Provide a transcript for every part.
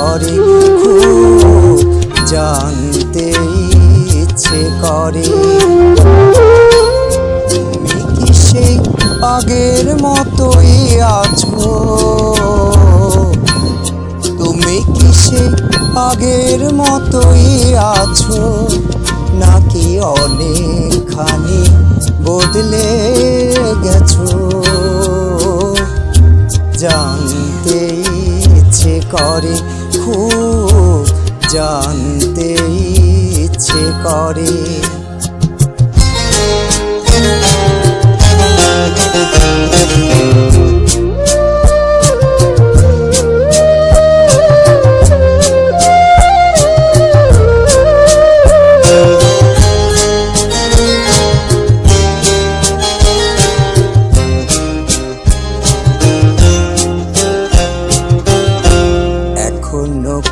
করে, খুব জানতে ইচ্ছে করে। তুমি কি সেই আগের মতোই আছো? তুমি কি সেই আগের মতোই আছো, নাকি অনেকখানি বদলে গেছো? জানতে ইচ্ছে করে, খুব জানতে ইচ্ছে করে।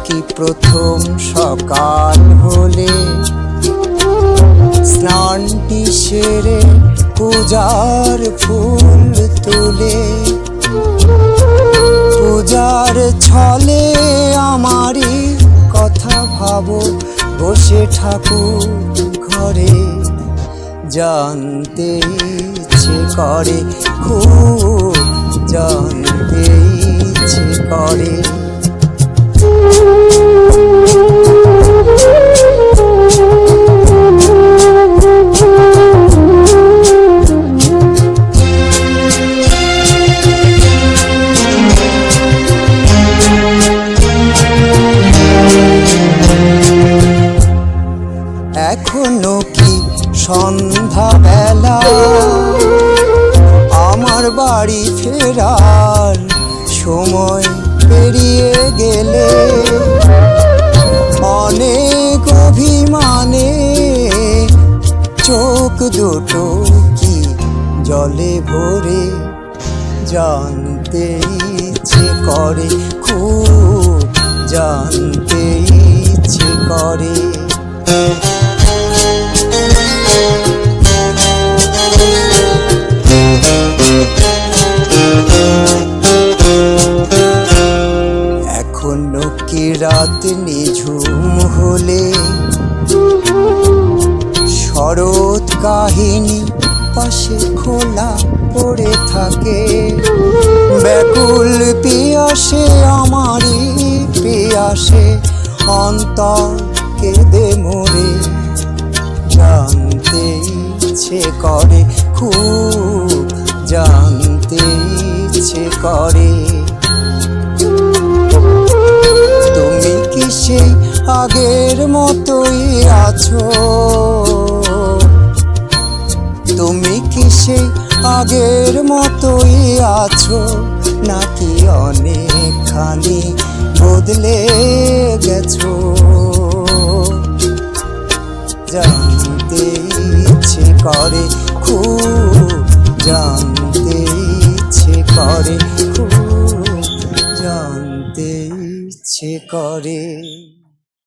কি প্রথম সকাল হলে স্নানটি সেরে পূজার ফুল তুলে, পূজার ছলে আমারই কথা ভাবো বসে ঠাকুর ঘরে। জানতে ইচ্ছে করে, খুব জানতে ইচ্ছে করে। এখনো কি সন্ধ্যা বেলা, আমার বাড়ি ফেরার সময় পেরিয়ে গেলে, অনেক অভিমানে চোখ দুটো কি জলে ভরে। জানতে ইচ্ছে করে, খুব জানতে ইচ্ছে করে। এখনো কি রাত নিঝুম হলে শরৎ কাহিনী পাশে খোলা পড়ে থাকে, ব্যাকুল পিয়াসে আমারই পিয়াসে অন্তর কেঁদে মরে। জানতে ইচ্ছে করে, খুব জানতে ইচ্ছে করে। তুমি কি সেই আগের মতোই আছো? তুমি কি সেই আগের মতোই আছো, নাকি অনেকখানি বদলে গেছো? জানতে ইচ্ছে করে, খুব জানতে ইচ্ছে করে, খুব জানতে ইচ্ছে করে।